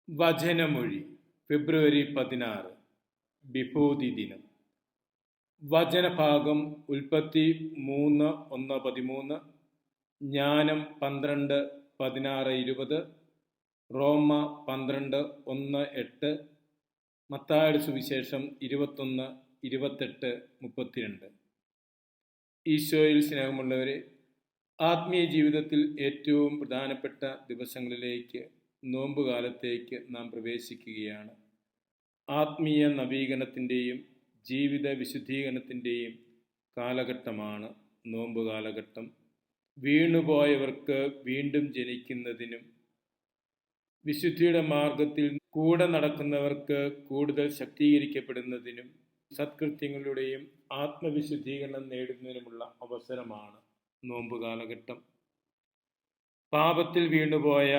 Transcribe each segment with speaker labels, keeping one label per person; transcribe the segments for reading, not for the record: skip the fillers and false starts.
Speaker 1: വചനമൊഴി ഫെബ്രുവരി 16 വിഭൂതി ദിനം. വചനഭാഗം ഉൽപ്പത്തി 3:1-13, ജ്ഞാനം 12:16-20, റോമ 12:1-8, മത്തായിയുടെ സുവിശേഷം 21:28-32. ഈശോയിൽ സ്നേഹമുള്ളവരെ, ആത്മീയ ജീവിതത്തിൽ ഏറ്റവും പ്രധാനപ്പെട്ട ദിവസങ്ങളിലേക്ക്, നോമ്പുകാലത്തേക്ക് നാം പ്രവേശിക്കുകയാണ്. ആത്മീയ നവീകരണത്തിൻ്റെയും ജീവിത വിശുദ്ധീകരണത്തിൻ്റെയും കാലഘട്ടമാണ് നോമ്പ് കാലഘട്ടം. വീണുപോയവർക്ക് വീണ്ടും ജനിക്കുന്നതിനും, വിശുദ്ധിയുടെ മാർഗത്തിൽ കൂടെ നടക്കുന്നവർക്ക് കൂടുതൽ ശക്തീകരിക്കപ്പെടുന്നതിനും, സത്കൃത്യങ്ങളുടെയും ആത്മവിശുദ്ധീകരണം നേടുന്നതിനുമുള്ള അവസരമാണ് നോമ്പ് കാലഘട്ടം. പാപത്തിൽ വീണുപോയ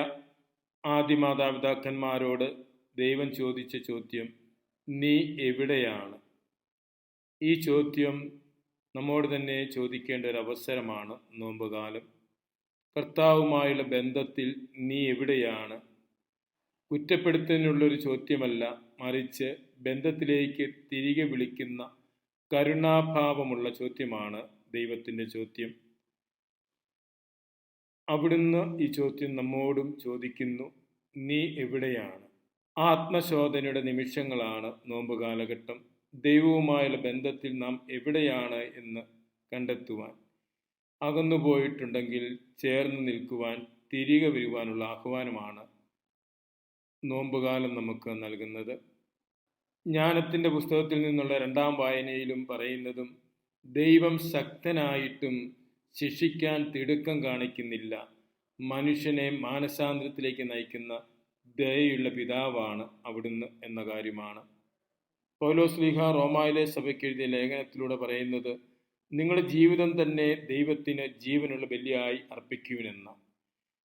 Speaker 1: ആദിമാതാപിതാക്കന്മാരോട് ദൈവം ചോദിച്ച ചോദ്യം, നീ എവിടെയാണ്? ഈ ചോദ്യം നമ്മോട് തന്നെ ചോദിക്കേണ്ട ഒരു അവസരമാണ് നോമ്പുകാലം. കർത്താവുമായുള്ള ബന്ധത്തിൽ നീ എവിടെയാണ്? കുറ്റപ്പെടുത്തുന്നതിനുള്ളൊരു ചോദ്യമല്ല, മറിച്ച് ബന്ധത്തിലേക്ക് തിരികെ വിളിക്കുന്ന കരുണാഭാവമുള്ള ചോദ്യമാണ് ദൈവത്തിൻ്റെ ചോദ്യം. അവിടുന്ന് ഈ ചോദ്യം നമ്മോടും ചോദിക്കുന്നു, നീ എവിടെയാണ്? ആത്മശോധനയുടെ നിമിഷങ്ങളാണ് നോമ്പ് കാലഘട്ടം. ദൈവവുമായുള്ള ബന്ധത്തിൽ നാം എവിടെയാണ് എന്ന് കണ്ടെത്തുവാൻ, അകന്നുപോയിട്ടുണ്ടെങ്കിൽ ചേർന്ന് നിൽക്കുവാൻ, തിരികെ വരുവാനുള്ള ആഹ്വാനമാണ് നോമ്പുകാലം നമുക്ക് നൽകുന്നത്. ജ്ഞാനത്തിൻ്റെ പുസ്തകത്തിൽ നിന്നുള്ള 2ാം വായനയിലും പറയുന്നതും, ദൈവം ശക്തനായിട്ടും ശിക്ഷിക്കാൻ തിടുക്കം കാണിക്കുന്നില്ല, മനുഷ്യനെ മാനസാന്തരത്തിലേക്ക് നയിക്കുന്ന ദയയുള്ള പിതാവാണ് അവിടുന്ന് എന്ന കാര്യമാണ്. പൗലോസ്ലീഹ റോമായിലെ സഭയ്ക്ക് എഴുതിയ ലേഖനത്തിലൂടെ പറയുന്നത്, നിങ്ങളുടെ ജീവിതം തന്നെ ദൈവത്തിന് ജീവനുള്ള ബലിയായി അർപ്പിക്കുവിനെന്ന.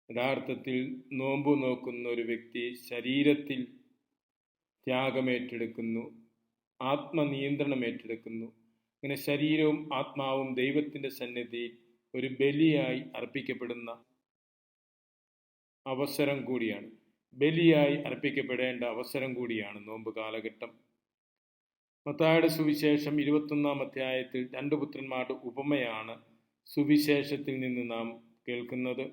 Speaker 1: യഥാർത്ഥത്തിൽ നോമ്പ് നോക്കുന്ന ഒരു വ്യക്തി ശരീരത്തിൽ ത്യാഗമേറ്റെടുക്കുന്നു, ആത്മനിയന്ത്രണം ഏറ്റെടുക്കുന്നു. അങ്ങനെ ശരീരവും ആത്മാവും ദൈവത്തിൻ്റെ സന്നിധിയിൽ ഒരു ബലിയായി അർപ്പിക്കപ്പെടുന്ന അവസരം കൂടിയാണ്, ബലിയായി അർപ്പിക്കപ്പെടേണ്ട അവസരം കൂടിയാണ് നോമ്പ് കാലഘട്ടം. മത്തായിയുടെ സുവിശേഷം 21-ാം അധ്യായത്തിൽ 2 പുത്രന്മാരുടെ ഉപമയാണ് സുവിശേഷത്തിൽ നിന്ന് നാം കേൾക്കുന്നത്.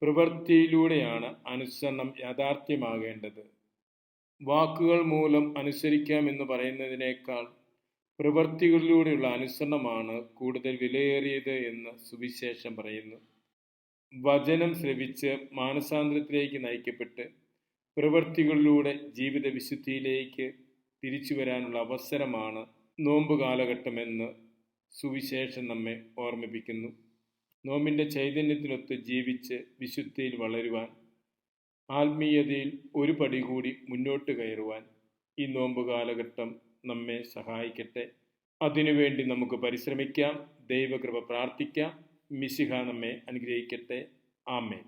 Speaker 1: പ്രവൃത്തിയിലൂടെയാണ് അനുസരണം യാഥാർത്ഥ്യമാകേണ്ടത്. വാക്കുകൾ മൂലം അനുസരിക്കാമെന്ന് പറയുന്നതിനേക്കാൾ പ്രവൃത്തികളിലൂടെയുള്ള അനുസരണമാണ് കൂടുതൽ വിലയേറിയത് എന്ന് സുവിശേഷം പറയുന്നു. വചനം ശ്രവിച്ച് മാനസാന്തരത്തിലേക്ക് നയിക്കപ്പെട്ട് പ്രവൃത്തികളിലൂടെ ജീവിത വിശുദ്ധിയിലേക്ക് തിരിച്ചു വരാനുള്ള അവസരമാണ് നോമ്പ് കാലഘട്ടമെന്ന് സുവിശേഷം നമ്മെ ഓർമ്മിപ്പിക്കുന്നു. നോമ്പിൻ്റെ ചൈതന്യത്തിനൊത്ത് ജീവിച്ച് വിശുദ്ധിയിൽ വളരുവാൻ, ആത്മീയതയിൽ ഒരു പടി കൂടി മുന്നോട്ട് കയറുവാൻ ഈ നോമ്പ് കാലഘട്ടം നമ്മെ സഹായിക്കട്ടെ. അതിനുവേണ്ടി നമുക്ക് പരിശ്രമിക്കാം, ദൈവകൃപ പ്രാർത്ഥിക്കാം. മിശിഹ നമ്മെ അനുഗ്രഹിക്കട്ടെ. ആമേൻ.